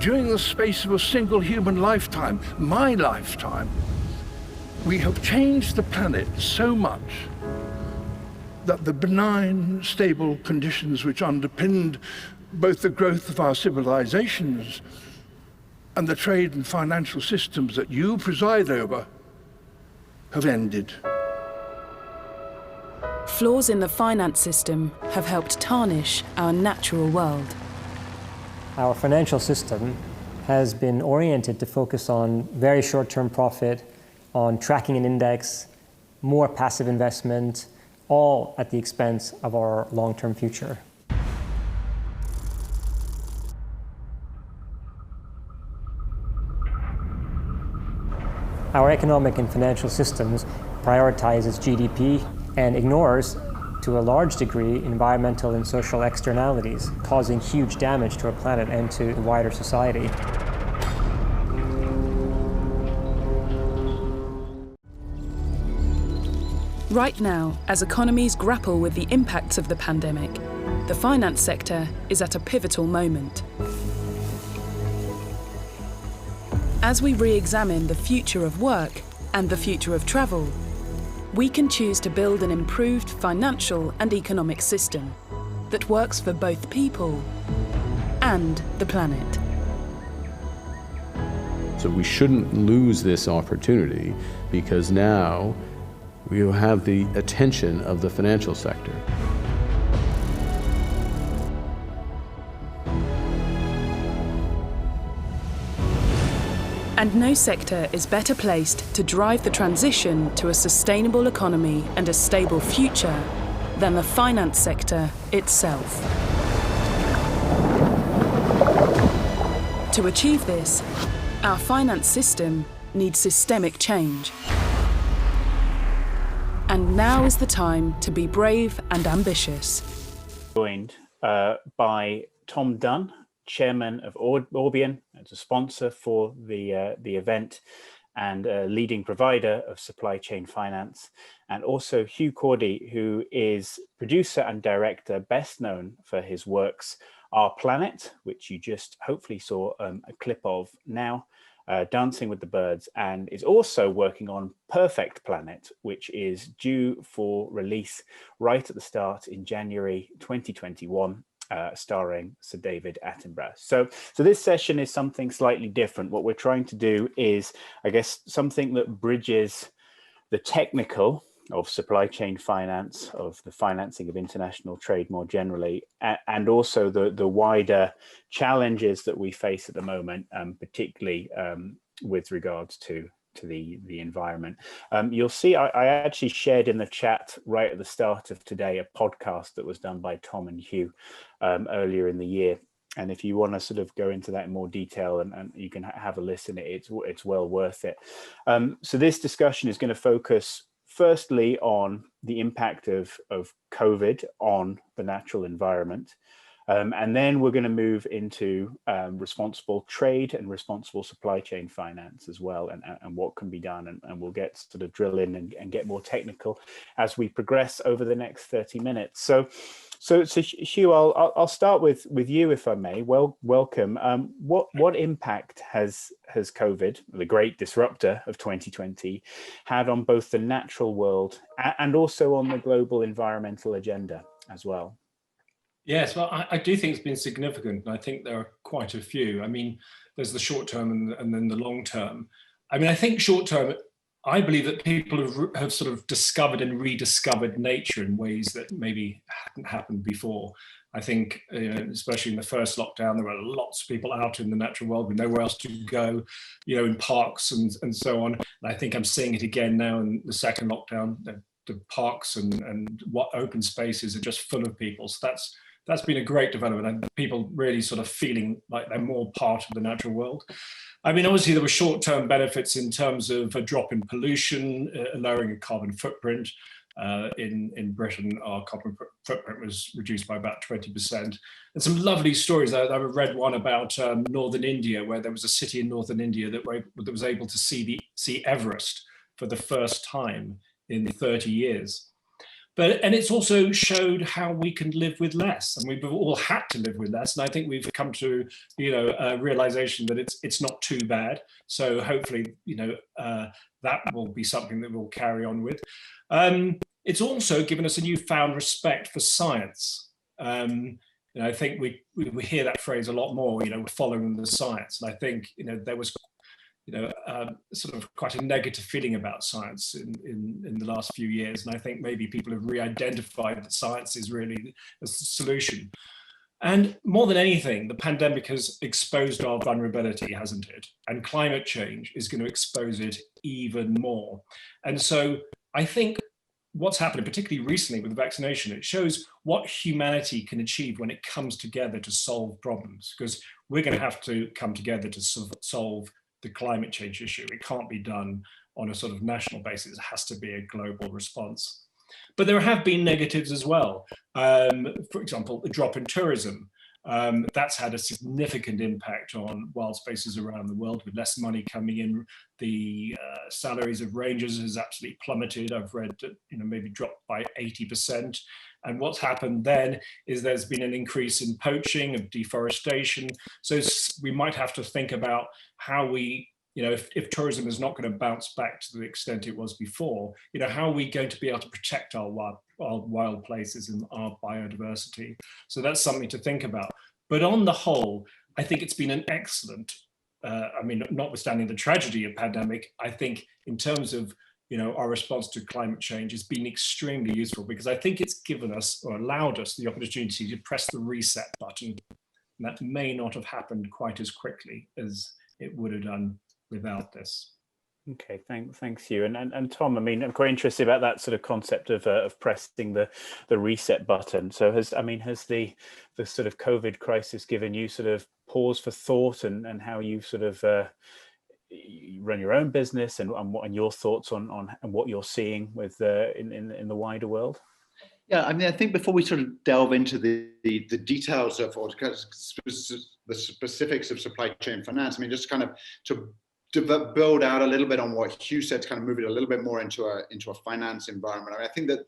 during the space of a single human lifetime, my lifetime, we have changed the planet so much that the benign, stable conditions which underpinned both the growth of our civilizations and the trade and financial systems that you preside over have ended. Flaws in the finance system have helped tarnish our natural world. Our financial system has been oriented to focus on very short-term profit, on tracking an index, more passive investment, all at the expense of our long-term future. Our economic and financial systems prioritizes GDP and ignores, to a large degree, environmental and social externalities, causing huge damage to our planet and to the wider society. Right now, as economies grapple with the impacts of the pandemic, the finance sector is at a pivotal moment. As we re-examine the future of work and the future of travel, we can choose to build an improved financial and economic system that works for both people and the planet. So we shouldn't lose this opportunity, because now we will have the attention of the financial sector. And no sector is better placed to drive the transition to a sustainable economy and a stable future than the finance sector itself. To achieve this, our finance system needs systemic change. And now is the time to be brave and ambitious. Joined by Tom Dunn, Chairman of Orbian, as a sponsor for the event and a leading provider of supply chain finance, and also Huw Cordey, who is producer and director, best known for his works Our Planet, which you just hopefully saw a clip of now, Dancing with the Birds, and is also working on Perfect Planet, which is due for release right at the start in January 2021. Starring Sir David Attenborough. So this session is something slightly different. What we're trying to do is, I guess, something that bridges the technical of supply chain finance, of the financing of international trade more generally, and also the wider challenges that we face at the moment, particularly with regards to the environment. You'll see I actually shared in the chat right at the start of today a podcast that was done by Tom and Huw earlier in the year. And if you want to sort of go into that in more detail and you can have a listen, it's well worth it. So this discussion is going to focus firstly on the impact of COVID on the natural environment. And then we're going to move into responsible trade and responsible supply chain finance as well, and what can be done. And we'll get sort of drill in and get more technical as we progress over the next 30 minutes. So Huw, I'll start with you, if I may. Well, welcome. What impact has COVID, the great disruptor of 2020, had on both the natural world and also on the global environmental agenda as well? Yes, well, I do think it's been significant, and I think there are quite a few. I mean, there's the short term and then the long term. I mean, I think short term, I believe that people have sort of discovered and rediscovered nature in ways that maybe hadn't happened before. I think, especially in the first lockdown, there were lots of people out in the natural world with nowhere else to go, in parks and so on. And I think I'm seeing it again now in the second lockdown. The parks and what open spaces are just full of people. So that's been a great development, and people really sort of feeling like they're more part of the natural world. I mean, obviously there were short-term benefits in terms of a drop in pollution, lowering a carbon footprint. In Britain, our carbon footprint was reduced by about 20%. And some lovely stories. I read one about northern India, where there was a city in northern India that was able to see Everest for the first time in 30 years. and it's also showed how we can live with less, and we've all had to live with less. And I think we've come to, a realization that it's not too bad. So hopefully, that will be something that we'll carry on with. It's also given us a newfound respect for science. I think we hear that phrase a lot more. We're following the science, and I think there was sort of quite a negative feeling about science in the last few years. And I think maybe people have re-identified that science is really a solution. And more than anything, the pandemic has exposed our vulnerability, hasn't it? And climate change is going to expose it even more. And so I think what's happening, particularly recently with the vaccination, it shows what humanity can achieve when it comes together to solve problems, because we're going to have to come together to solve the climate change issue. It can't be done on a sort of national basis. It has to be a global response. But there have been negatives as well. For example, the drop in tourism. That's had a significant impact on wild spaces around the world, with less money coming in. The salaries of rangers has absolutely plummeted. I've read that, maybe dropped by 80%. And what's happened then is there's been an increase in poaching, of deforestation. So we might have to think about how we, if tourism is not going to bounce back to the extent it was before, how are we going to be able to protect our wild places and our biodiversity? So that's something to think about. But on the whole, I think it's been an excellent, notwithstanding the tragedy of pandemic, I think in terms of our response to climate change has been extremely useful, because I think it's given us, or allowed us, the opportunity to press the reset button. And that may not have happened quite as quickly as it would have done without this. Okay, thanks you. And Tom, I'm quite interested about that sort of concept of pressing the reset button. So has the sort of COVID crisis given you sort of pause for thought, and how you sort of you run your own business, and your thoughts on what you're seeing with in the wider world? Yeah, I think before we sort of delve into the details of, or the specifics of supply chain finance, just kind of to build out a little bit on what Huw said, to kind of move it a little bit more into a finance environment. I think that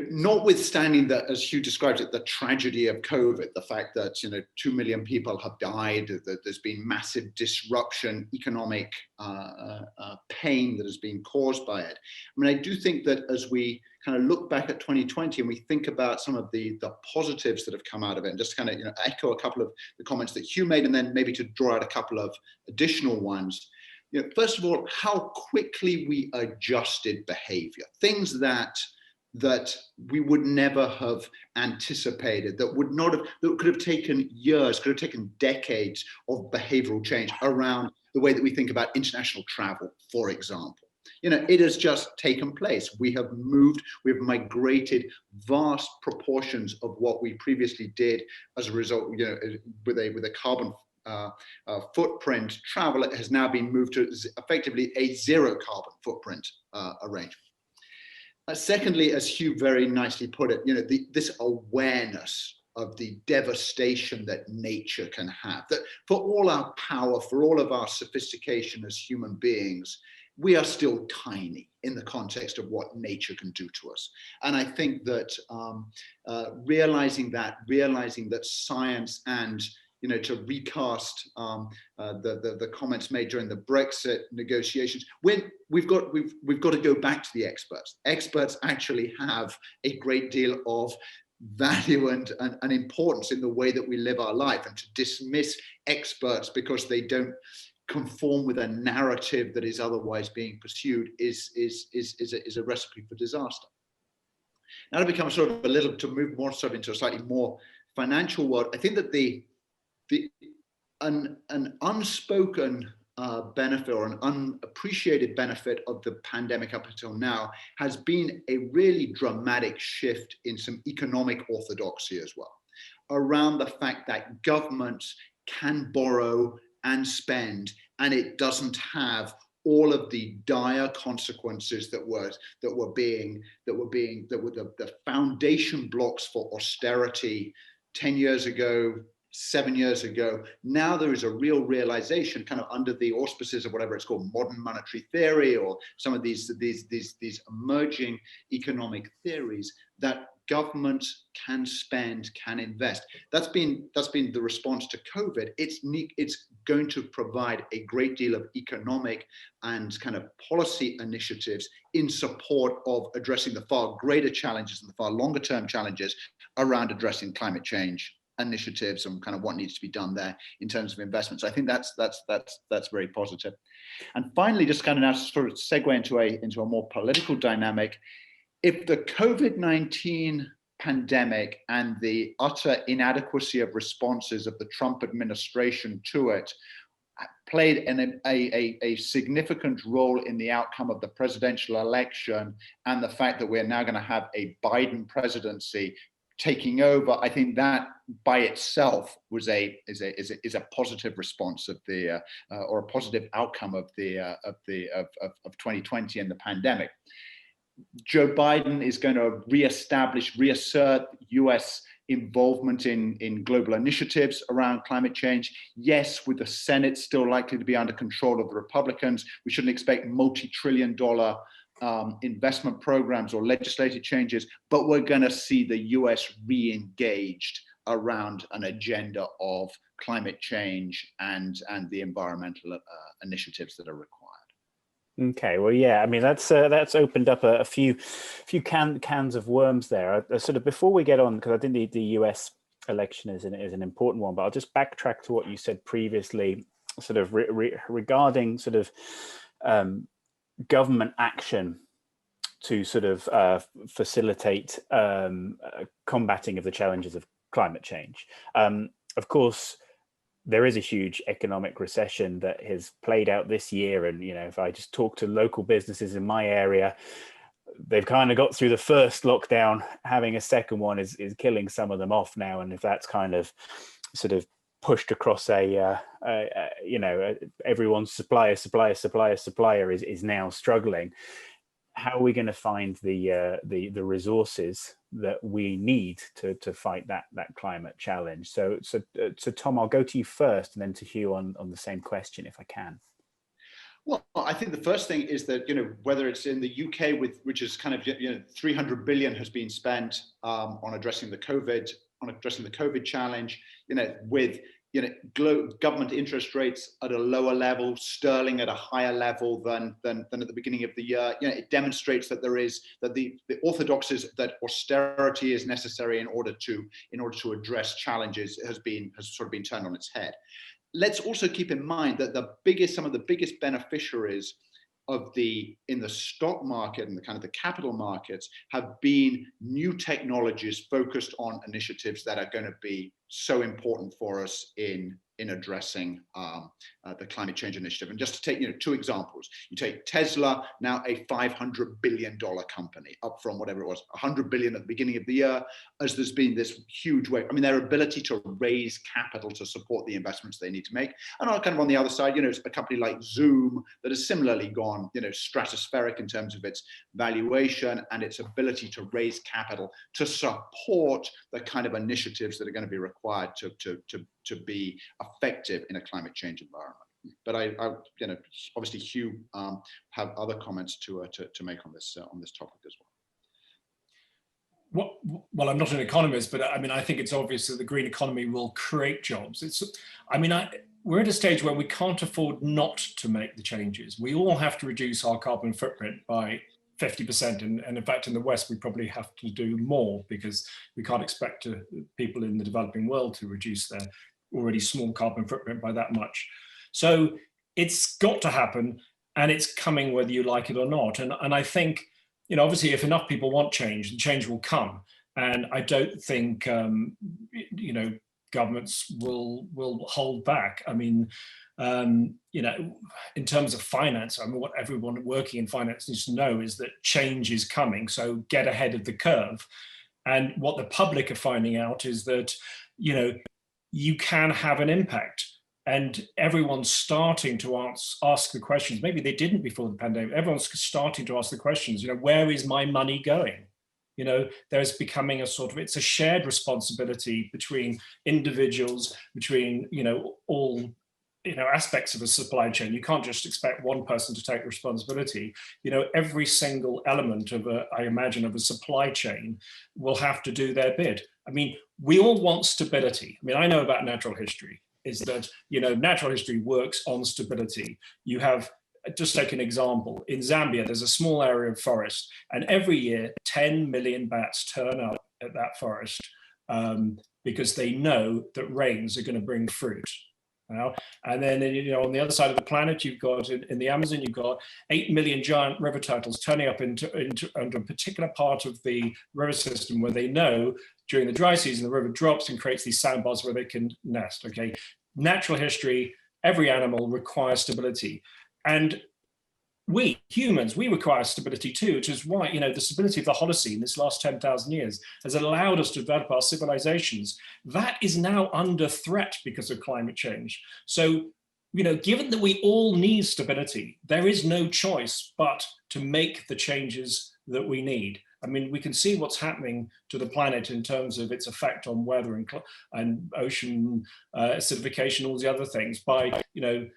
notwithstanding that, as Huw described it, the tragedy of COVID, the fact that 2 million people have died, that there's been massive disruption, economic pain that has been caused by it. I do think that as we kind of look back at 2020 and we think about some of the positives that have come out of it, and just kind of echo a couple of the comments that Huw made, and then maybe to draw out a couple of additional ones. First of all, how quickly we adjusted behavior, things that we would never have anticipated, that could have taken years, could have taken decades of behavioral change around the way that we think about international travel, for example. It has just taken place. We have migrated vast proportions of what we previously did as a result, with a carbon footprint travel. It has now been moved to effectively a zero carbon footprint arrangement. Secondly, as Huw very nicely put it, this awareness of the devastation that nature can have, that for all our power, for all of our sophistication as human beings, we are still tiny in the context of what nature can do to us. And I think that realizing that science, and to recast the comments made during the Brexit negotiations, we've got to go back to the experts. Experts actually have a great deal of value and importance in the way that we live our life, and to dismiss experts because they don't conform with a narrative that is otherwise being pursued is a recipe for disaster. Now to become to move more sort of into a slightly more financial world, I think that an unspoken benefit, or an unappreciated benefit of the pandemic up until now, has been a really dramatic shift in some economic orthodoxy as well, around the fact that governments can borrow and spend, and it doesn't have all of the dire consequences that were the foundation blocks for austerity 10 years ago, 7 years ago. Now there is a real realization, kind of under the auspices of whatever it's called, modern monetary theory, or some of these emerging economic theories, that government can spend, can invest. That's been the response to COVID. It's going to provide a great deal of economic and kind of policy initiatives in support of addressing the far greater challenges and the far longer term challenges around addressing climate change initiatives and kind of what needs to be done there in terms of investments. I think that's very positive. And finally, just kind of now sort of segue into a more political dynamic. If the COVID-19 pandemic and the utter inadequacy of responses of the Trump administration to it played a significant role in the outcome of the presidential election, and the fact that we're now going to have a Biden presidency taking over, I think that by itself is a positive response of the or a positive outcome of 2020 and the pandemic. Joe Biden is going to reassert US involvement in global initiatives around climate change. Yes, with the Senate still likely to be under control of the Republicans, we shouldn't expect multi-trillion-dollar investment programs or legislative changes, but we're going to see the US re-engaged around an agenda of climate change and the environmental initiatives that are required. Okay, well, yeah, I mean, that's opened up a few cans of worms there. Sort of before we get on, because I think the US election is an important one, but I'll just backtrack to what you said previously, sort of regarding sort of government action to sort of facilitate combating of the challenges of climate change. Of course, there is a huge economic recession that has played out this year. And, you know, if I just talk to local businesses in my area, they've kind of got through the first lockdown. Having a second one is killing some of them off now. And if that's kind of sort of pushed across everyone's supplier is now struggling, how are we going to find the resources that we need to fight that climate challenge? So Tom, I'll go to you first, and then to Huw on the same question, if I can. Well, I think the first thing is that, you know, whether it's in the UK, which is kind of, you know, 300 billion has been spent on addressing the COVID challenge, you know, with government interest rates at a lower level, sterling at a higher level than at the beginning of the year. You know, it demonstrates that the orthodoxies that austerity is necessary in order to address challenges has sort of been turned on its head. Let's also keep in mind that some of the biggest beneficiaries in the stock market and the kind of the capital markets have been new technologies focused on initiatives that are going to be so important for us in addressing the climate change initiative. And just to take, you know, two examples, you take Tesla, now a $500 billion company, up from whatever it was, 100 billion at the beginning of the year, as there's been this huge wave. I mean, their ability to raise capital to support the investments they need to make. And kind of on the other side, you know, a company like Zoom that has similarly gone, you know, stratospheric in terms of its valuation and its ability to raise capital to support the kind of initiatives that are going to be required to be effective in a climate change environment. But I you know, obviously Huw have other comments to make on this topic as well. Well, I'm not an economist, but I mean, I think it's obvious that the green economy will create jobs. We're at a stage where we can't afford not to make the changes. We all have to reduce our carbon footprint by 50%, and in fact in the West we probably have to do more, because we can't expect people in the developing world to reduce their already small carbon footprint by that much. So it's got to happen, and it's coming whether you like it or not. And I think, you know, obviously if enough people want change, the change will come. And I don't think you know, governments will hold back. I mean, you know, in terms of finance, I mean, what everyone working in finance needs to know is that change is coming. So get ahead of the curve. And what the public are finding out is that, you know, you can have an impact. And everyone's starting to ask the questions. Maybe they didn't before the pandemic. Everyone's starting to ask the questions, you know, where is my money going? You know, there's becoming a sort of, it's a shared responsibility between individuals, between, you know, all, you know, aspects of a supply chain. You can't just expect one person to take responsibility. You know, every single element of I imagine, of a supply chain will have to do their bit. I mean, we all want stability. I mean, I know about natural history, is that, you know, natural history works on stability. You have, just take an example, in Zambia, there's a small area of forest, and every year 10 million bats turn up at that forest because they know that rains are going to bring fruit. And then, you know, on the other side of the planet, you've got in the Amazon, you've got 8 million giant river turtles turning up into a particular part of the river system where they know during the dry season the river drops and creates these sandbars where they can nest. Okay, natural history, every animal requires stability, and we humans, we require stability too, which is why, you know, the stability of the Holocene this last 10,000 years has allowed us to develop our civilizations. That is now under threat because of climate change. So, you know, given that we all need stability, there is no choice but to make the changes that we need. I mean, we can see what's happening to the planet in terms of its effect on weather and ocean acidification, all the other things by, the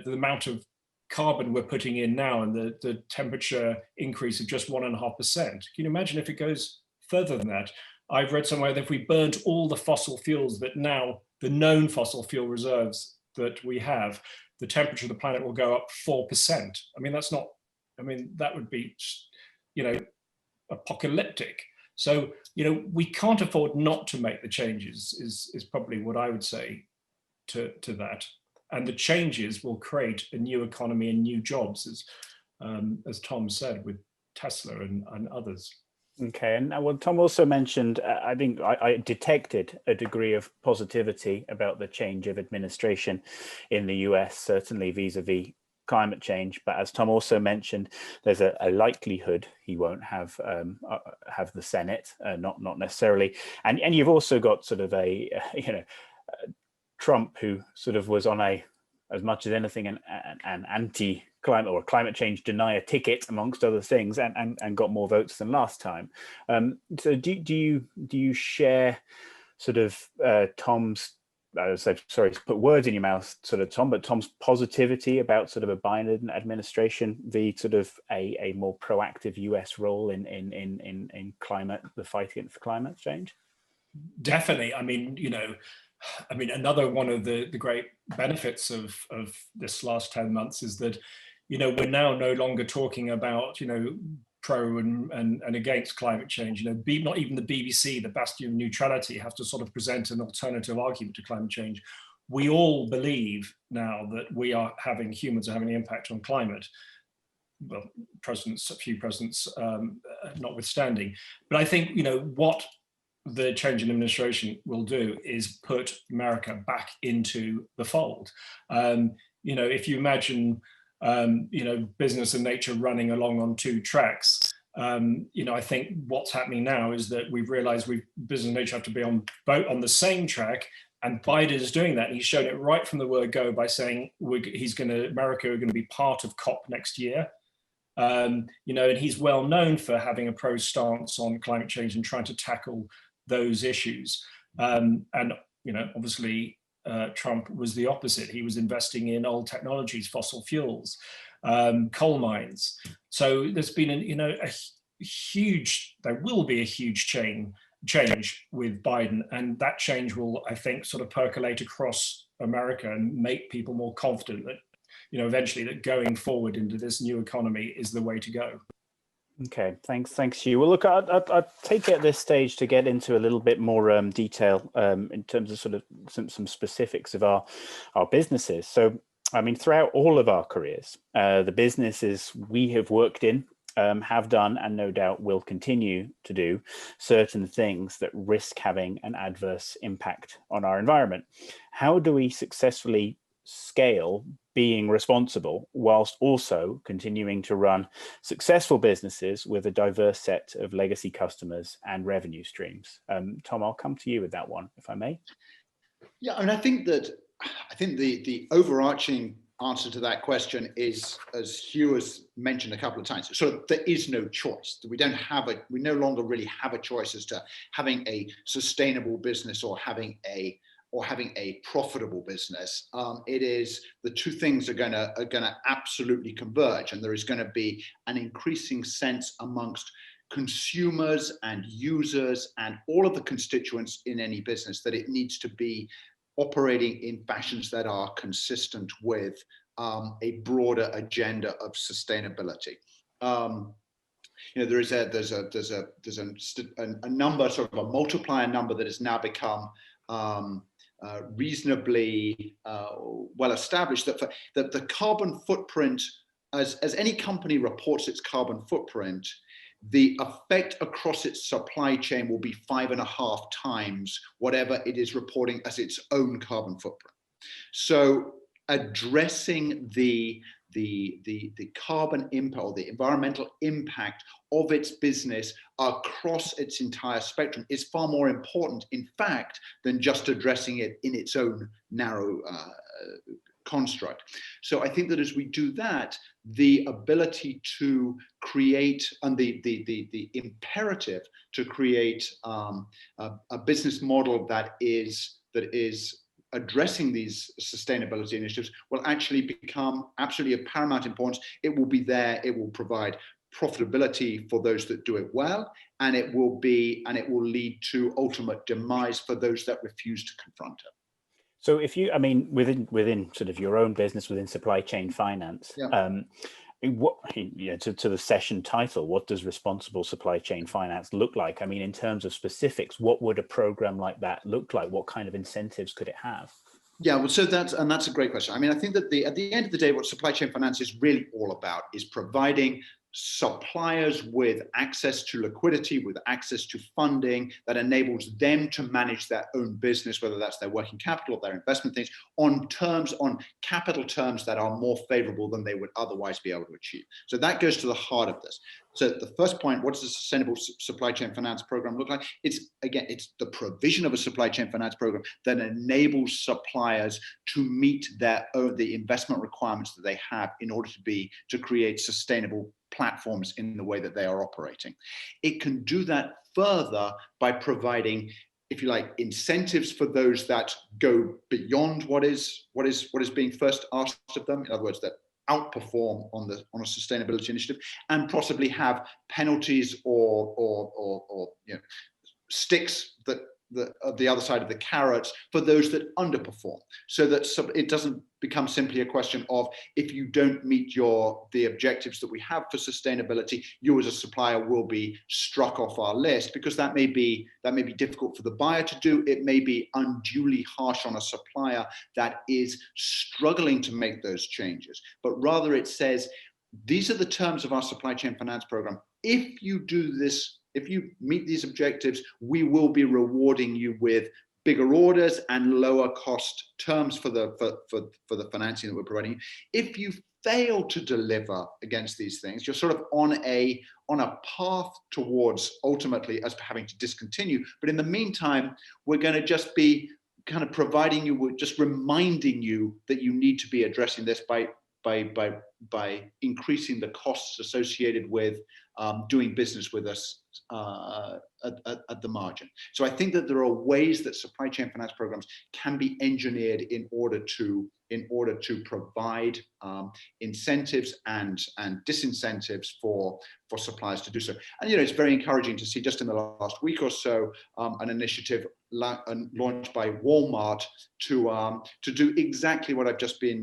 amount of carbon we're putting in now and the temperature increase of just 1.5%. Can you imagine if it goes further than that? I've read somewhere that if we burnt all the fossil fuels that now, the known fossil fuel reserves that we have, the temperature of the planet will go up 4%. I mean, that's not, I mean, that would be, apocalyptic. So, we can't afford not to make the changes is probably what I would say to that. And the changes will create a new economy and new jobs, as Tom said, with Tesla and others. Okay, and well, Tom also mentioned, I think I detected a degree of positivity about the change of administration in the US, certainly vis-a-vis climate change. But as Tom also mentioned, there's a likelihood he won't have the Senate, not necessarily. And you've also got sort of Trump, who sort of was on as much as anything, an anti-climate or climate change denier ticket, amongst other things, and got more votes than last time. So do you share sort of Tom's, sorry to put words in your mouth, sort of Tom, but Tom's positivity about sort of a Biden administration, the sort of a more proactive US role in climate, the fight against climate change? Definitely. I mean, another one of the great benefits of this last 10 months is that, we're now no longer talking about, pro and against climate change. Not even the BBC, the bastion of neutrality, have to sort of present an alternative argument to climate change. We all believe now that humans are having an impact on climate. Well, a few presidents notwithstanding. But I think, what the change in administration will do is put America back into the fold. If you imagine, business and nature running along on two tracks, I think what's happening now is that we've realized business and nature have to be on the same track, and Biden is doing that. And he's shown it right from the word go by saying America are going to be part of COP next year. And he's well known for having a pro stance on climate change and trying to tackle those issues. Obviously Trump was the opposite. He was investing in old technologies, fossil fuels, coal mines. So there's been there will be a huge change with Biden, and that change will, I think, sort of percolate across America and make people more confident that, eventually that going forward into this new economy is the way to go. Okay, thanks, Huw. Well, look, I'd take it at this stage to get into a little bit more detail in terms of sort of some specifics of our businesses. So, I mean, throughout all of our careers, the businesses we have worked in have done, and no doubt will continue to do, certain things that risk having an adverse impact on our environment. How do we successfully scale being responsible whilst also continuing to run successful businesses with a diverse set of legacy customers and revenue streams? Tom, I'll come to you with that one, if I may. Yeah, I mean, I think the overarching answer to that question is, as Huw has mentioned a couple of times, sort of there is no choice. We no longer really have a choice as to having a sustainable business or having a profitable business. It is, the two things are gonna absolutely converge, and there is going to be an increasing sense amongst consumers and users and all of the constituents in any business that it needs to be operating in fashions that are consistent with a broader agenda of sustainability. There's a number, sort of a multiplier number, that has now become reasonably well established, that the carbon footprint, as any company reports its carbon footprint, the effect across its supply chain will be 5.5 times whatever it is reporting as its own carbon footprint. So addressing the carbon impact or the environmental impact of its business across its entire spectrum is far more important, in fact, than just addressing it in its own narrow construct. So I think that as we do that, the ability to create, and the imperative to create a business model that is addressing these sustainability initiatives will actually become absolutely of paramount importance. It will be there. It will provide profitability for those that do it well, and it will lead to ultimate demise for those that refuse to confront it. So if you, I mean, within sort of your own business, within supply chain finance, yeah. What, to the session title, what does responsible supply chain finance look like? I mean, in terms of specifics, what would a program like that look like? What kind of incentives could it have? Yeah, well, so that's a great question. I mean, I think that at the end of the day, what supply chain finance is really all about is providing suppliers with access to liquidity, with access to funding that enables them to manage their own business, whether that's their working capital or their investment things, on capital terms that are more favorable than they would otherwise be able to achieve. So that goes to the heart of this. So the first point, what does a sustainable supply chain finance program look like? It's the provision of a supply chain finance program that enables suppliers to meet the investment requirements that they have in order to create sustainable platforms in the way that they are operating. It can do that further by providing, if you like, incentives for those that go beyond what is being first asked of them. In other words, that outperform on a sustainability initiative, and possibly have penalties or sticks that the other side of the carrots for those that underperform, so that it doesn't become simply a question of, if you don't meet the objectives that we have for sustainability, you as a supplier will be struck off our list, because that may be difficult for the buyer to do. It may be unduly harsh on a supplier that is struggling to make those changes. But rather it says, these are the terms of our supply chain finance program. If you do this, if you meet these objectives, we will be rewarding you with bigger orders and lower cost terms for the financing that we're providing. If you fail to deliver against these things, you're sort of on a path towards ultimately us having to discontinue. But in the meantime, we're going to just be kind of providing you with, just reminding you that you need to be addressing this by increasing the costs associated with doing business with us at the margin. So I think that there are ways that supply chain finance programs can be engineered in order to provide incentives and disincentives for suppliers to do so. And it's very encouraging to see, just in the last week or so, an initiative launched by Walmart to do exactly what I've just been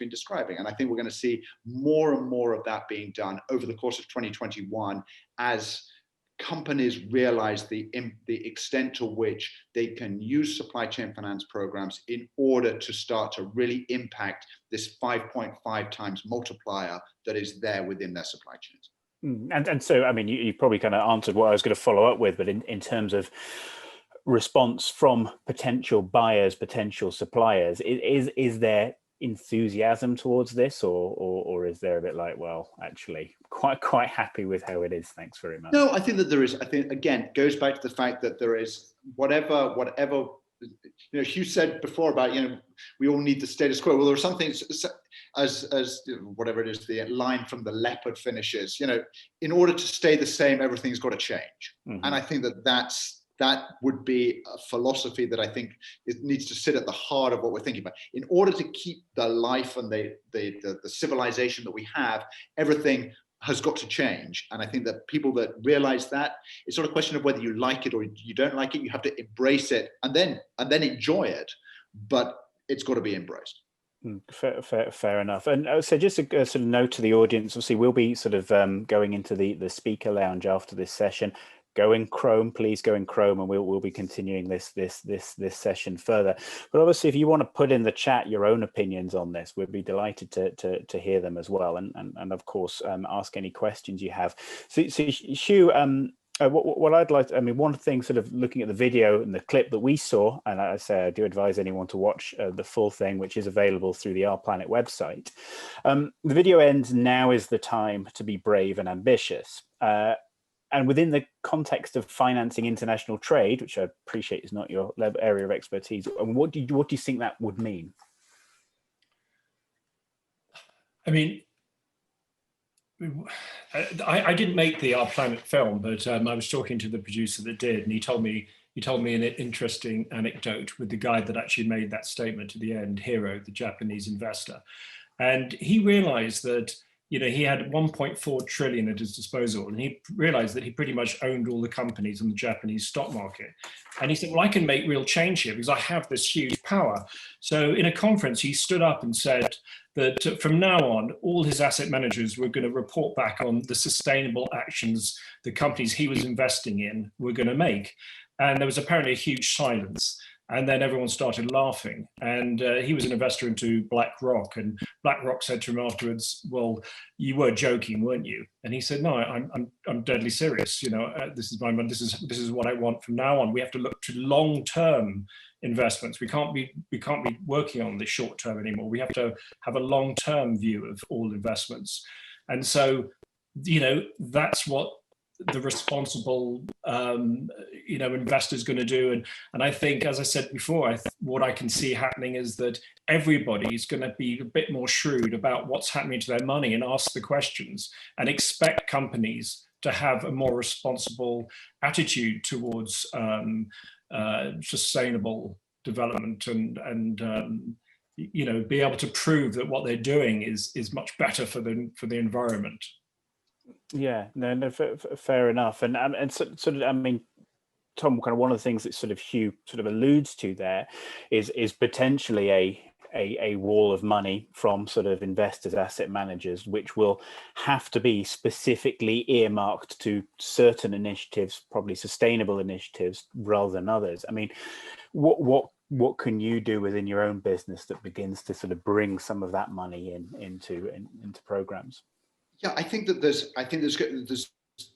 describing. And I think we're going to see more and more of that being done over the course of 2021 as companies realize the extent to which they can use supply chain finance programs in order to start to really impact this 5.5 times multiplier that is there within their supply chains. And so, I mean, you probably kind of answered what I was going to follow up with, but in terms of response from potential buyers, potential suppliers, is there enthusiasm towards this, or is there a bit like, well, actually quite happy with how it is, thanks very much? No, I think that there is. I think, again, it goes back to the fact that there is whatever Huw said before about, we all need the status quo. Well, there are some things, as whatever it is, the line from the leopard finishes, in order to stay the same, everything's got to change. Mm-hmm. And I think that would be a philosophy that I think it needs to sit at the heart of what we're thinking about. In order to keep the life and the civilization that we have, everything has got to change. And I think that people that realize that, it's not a question of whether you like it or you don't like it. You have to embrace it and then enjoy it, but it's got to be embraced. Fair enough. And so just a sort of note to the audience, obviously we'll be sort of going into the speaker lounge after this session. Go in Chrome, please go in Chrome, and we'll be continuing this session further. But obviously, if you want to put in the chat your own opinions on this, we'd be delighted to hear them as well, and of course ask any questions you have. So Huw, what I'd like, one thing, sort of looking at the video and the clip that we saw, and I do advise anyone to watch the full thing, which is available through the Our Planet website. The video ends, "Now is the time to be brave and ambitious." And within the context of financing international trade, which I appreciate is not your area of expertise, what do you think that would mean? I mean, I didn't make the Our Planet film, but I was talking to the producer that did, and he told me an interesting anecdote with the guy that actually made that statement at the end, Hiro, the Japanese investor, and he realized that, he had 1.4 trillion at his disposal, and he realized that he pretty much owned all the companies on the Japanese stock market. And he said, well, I can make real change here because I have this huge power. So in a conference, he stood up and said that from now on, all his asset managers were going to report back on the sustainable actions the companies he was investing in were going to make. And there was apparently a huge silence. And then everyone started laughing. And he was an investor into BlackRock. And BlackRock said to him afterwards, well, you were joking, weren't you? And he said, no, I'm deadly serious. This is my money. This is what I want from now on. We have to look to long-term investments. We can't be working on the short term anymore. We have to have a long-term view of all investments. And so, that's what the responsible investor is going to do. And I think, as I said before, what I can see happening is that everybody is going to be a bit more shrewd about what's happening to their money and ask the questions and expect companies to have a more responsible attitude towards sustainable development and be able to prove that what they're doing is much better for the environment. Yeah, no, fair enough. And Tom, kind of one of the things that sort of Huw sort of alludes to there is potentially a wall of money from sort of investors, asset managers, which will have to be specifically earmarked to certain initiatives, probably sustainable initiatives rather than others. I mean, what can you do within your own business that begins to sort of bring some of that money into programs? Yeah, I think there's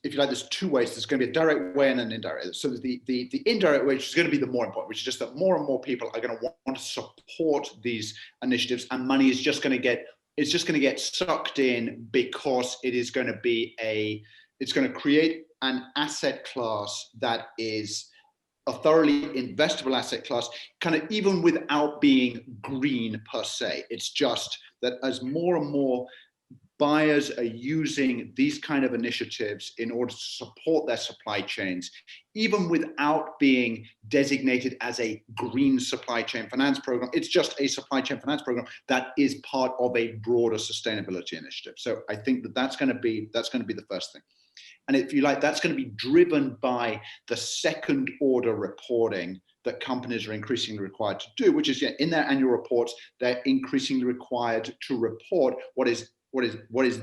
if you like, there's two ways. There's going to be a direct way and an indirect way. So the indirect way, which is going to be the more important, which is just that more and more people are going to want to support these initiatives, and money is just going to get sucked in because it's going to create an asset class that is a thoroughly investable asset class, kind of even without being green per se. It's just that as more and more buyers are using these kind of initiatives in order to support their supply chains, even without being designated as a green supply chain finance program. It's just a supply chain finance program that is part of a broader sustainability initiative. So I think that's going to be the first thing. And if you like, that's going to be driven by the second order reporting that companies are increasingly required to do, which is in their annual reports, they're increasingly required to report what is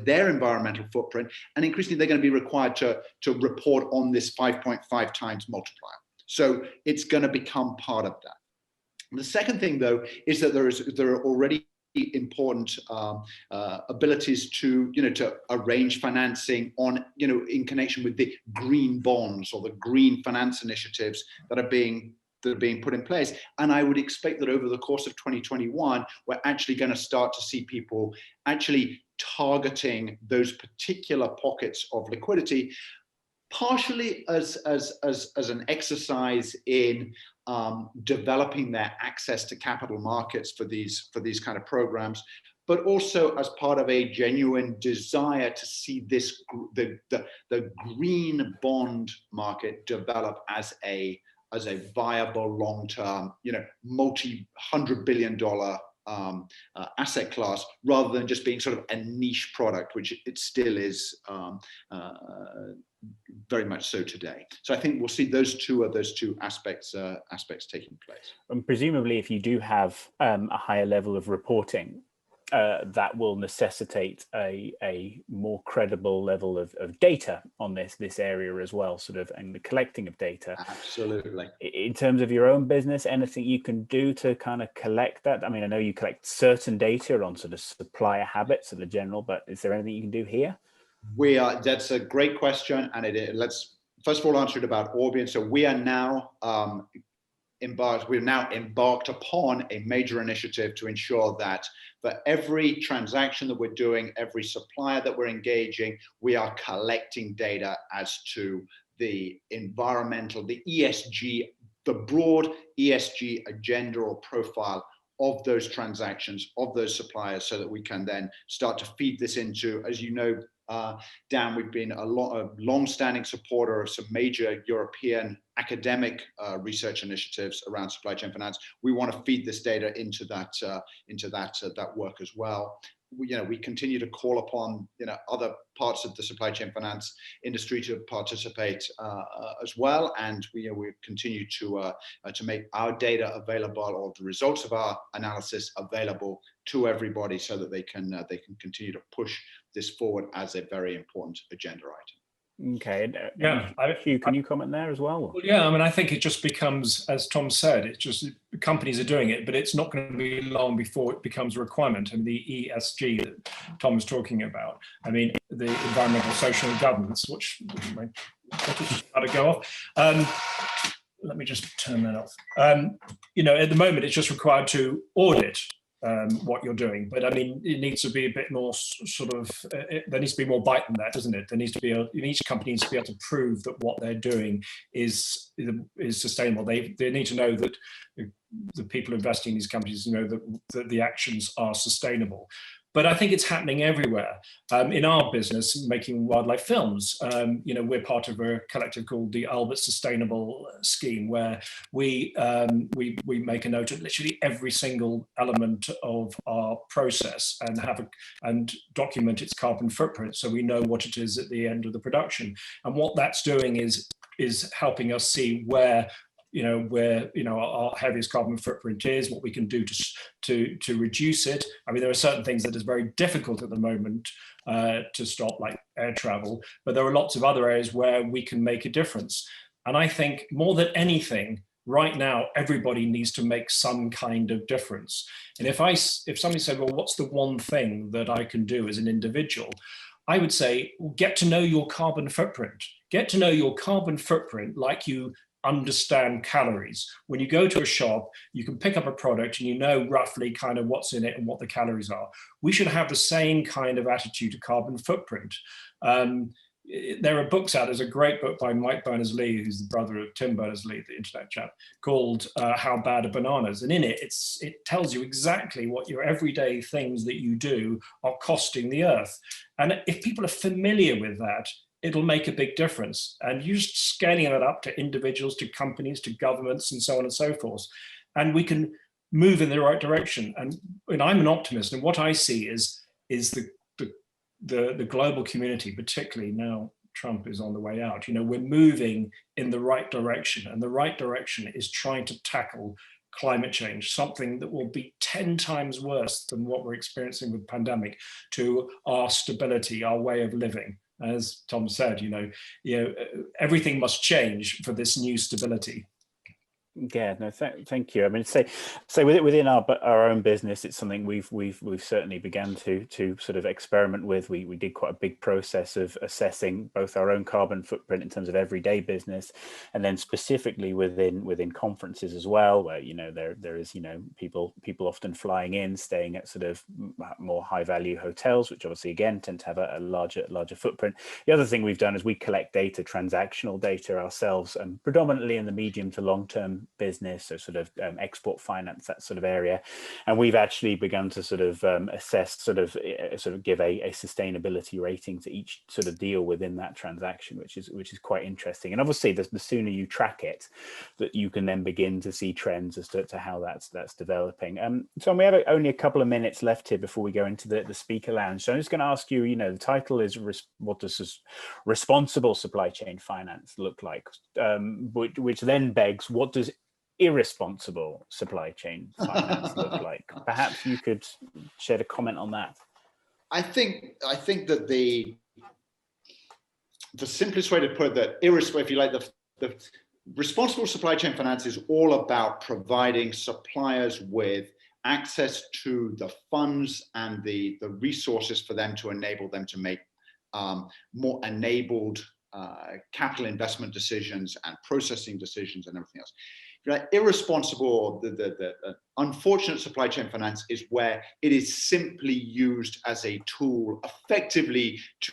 their environmental footprint, and increasingly they're going to be required to report on this 5.5 times multiplier. So it's going to become part of that. The second thing, though, is that there are already important abilities to arrange financing in connection with the green bonds or the green finance initiatives that are being put in place. And I would expect that over the course of 2021, we're actually going to start to see people actually targeting those particular pockets of liquidity. partially as an exercise in developing their access to capital markets for these kind of programs, but also as part of a genuine desire to see this the green bond market develop as a viable long-term, multi-$100 billion asset class, rather than just being sort of a niche product, which it still is very much so today. So I think we'll see those two aspects taking place. And presumably, if you do have a higher level of reporting, that will necessitate a more credible level of data on this area as well, sort of, and the collecting of data. Absolutely. In terms of your own business, anything you can do to kind of collect that? I mean, I know you collect certain data on sort of supplier habits in the general, but is there anything you can do here? That's a great question, and let's first of all answer it about Orbian. So we are now embarked upon a major initiative to ensure that for every transaction that we're doing, every supplier that we're engaging, we are collecting data as to the environmental, the ESG, the broad ESG agenda or profile of those transactions, of those suppliers, so that we can then start to feed this into, as you know, Dan, we've been a long-standing supporter of some major European academic research initiatives around supply chain finance. We want to feed this data into that work as well. We continue to call upon other parts of the supply chain finance industry to participate as well, and we continue to make our data available, or the results of our analysis available to everybody, so that they can continue to push this forward as a very important agenda item. Okay. Yeah. Huw, can you comment there as well? Well, yeah, I mean, I think it just becomes, as Tom said, it's just companies are doing it, but it's not going to be long before it becomes a requirement. And the ESG that Tom was talking about, I mean, the environmental, social, and governance, which might to go off. Let me just turn that off. At the moment, it's just required to audit what you're doing, but I mean, it needs to be a bit more sort of. There needs to be more bite in that, doesn't it? There needs to be each company needs to be able to prove that what they're doing is sustainable. They need to know that the people investing in these companies know that the actions are sustainable. But I think it's happening everywhere. In our business, making wildlife films, we're part of a collective called the Albert Sustainable Scheme, where we make a note of literally every single element of our process and document its carbon footprint, so we know what it is at the end of the production. And what that's doing is helping us see where our heaviest carbon footprint is, what we can do to reduce it. I mean, there are certain things that is very difficult at the moment to stop, like air travel, but there are lots of other areas where we can make a difference. And I think more than anything, right now, everybody needs to make some kind of difference. And if somebody said, well, what's the one thing that I can do as an individual? I would say, get to know your carbon footprint. Get to know your carbon footprint like you understand calories. When you go to a shop, you can pick up a product and you know roughly kind of what's in it and what the calories are. We should have the same kind of attitude to carbon footprint. There are books out. There's a great book by Mike Berners-Lee, who's the brother of Tim Berners-Lee, the internet chap, called How Bad Are Bananas? And in it, it tells you exactly what your everyday things that you do are costing the earth. And if people are familiar with that, it'll make a big difference. And you're just scaling it up to individuals, to companies, to governments, and so on and so forth. And we can move in the right direction. And I'm an optimist, and what I see is the global community, particularly now Trump is on the way out, we're moving in the right direction, and the right direction is trying to tackle climate change, something that will be 10 times worse than what we're experiencing with the pandemic, to our stability, our way of living. As Tom said, everything must change for this new stability. Yeah, no, thank you. I mean, say within our own business, it's something we've certainly began to sort of experiment with. We did quite a big process of assessing both our own carbon footprint in terms of everyday business, and then specifically within conferences as well, where there is people often flying in, staying at sort of more high value hotels, which obviously again tend to have a larger footprint. The other thing we've done is we collect data, transactional data ourselves, and predominantly in the medium to long term business, so sort of export finance, that sort of area, and we've actually begun to sort of assess, sort of give a sustainability rating to each sort of deal within that transaction, which is quite interesting. And obviously, the sooner you track it, that you can then begin to see trends as to how that's developing. So we have only a couple of minutes left here before we go into the speaker lounge. So I'm just going to ask you, the title is what does responsible supply chain finance look like, which then begs, what does irresponsible supply chain finance look like? Perhaps you could shed a comment on that. I think that the simplest way to put it, that if you like, the responsible supply chain finance is all about providing suppliers with access to the funds and the resources for them to enable them to make more enabled capital investment decisions and processing decisions and everything else. Irresponsible, the unfortunate supply chain finance is where it is simply used as a tool effectively to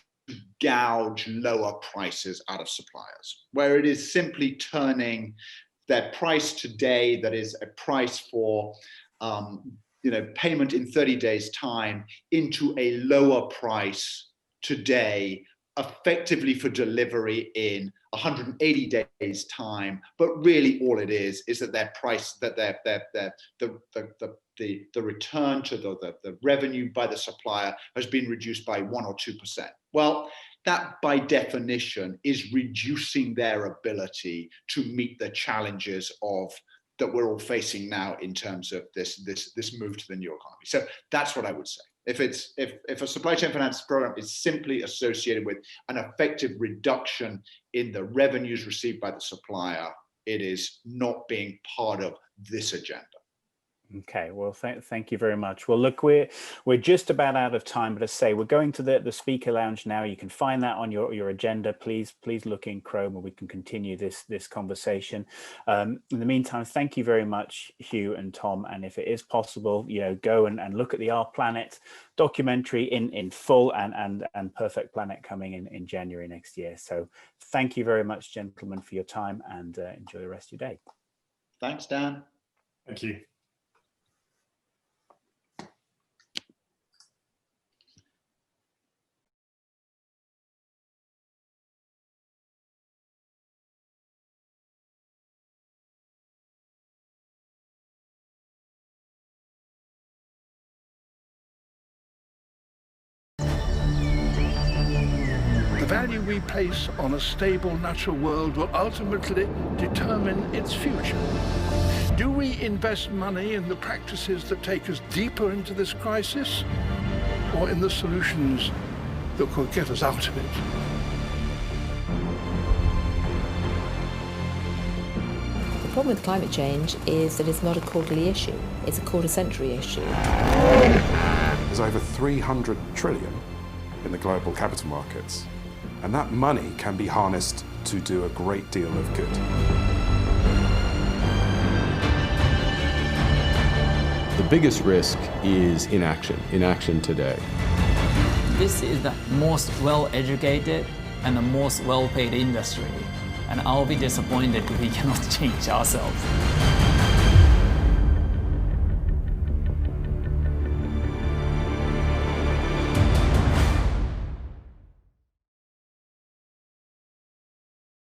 gouge lower prices out of suppliers, where it is simply turning their price today, that is a price for payment in 30 days time, into a lower price today, effectively for delivery in 180 days time. But really all it is that their price, that the return to the revenue by the supplier has been reduced by 1 or 2%. Well, that by definition is reducing their ability to meet the challenges that we're all facing now in terms of this move to the new economy. So that's what I would say. If a supply chain finance program is simply associated with an effective reduction in the revenues received by the supplier, it is not being part of this agenda. Okay, well, thank you very much. Well, look, we're just about out of time, but as I say, we're going to the speaker lounge now. You can find that on your agenda. Please look in Chrome, and we can continue this conversation. In the meantime, thank you very much, Huw and Tom. And if it is possible, go and look at the Our Planet documentary in full, and Perfect Planet coming in January next year. So thank you very much, gentlemen, for your time, and enjoy the rest of your day. Thanks, Dan. Thank you. The value we place on a stable natural world will ultimately determine its future. Do we invest money in the practices that take us deeper into this crisis, or in the solutions that could get us out of it? The problem with climate change is that it's not a quarterly issue, it's a quarter-century issue. There's over 300 trillion in the global capital markets, and that money can be harnessed to do a great deal of good. The biggest risk is inaction today. This is the most well-educated and the most well-paid industry, and I'll be disappointed if we cannot change ourselves.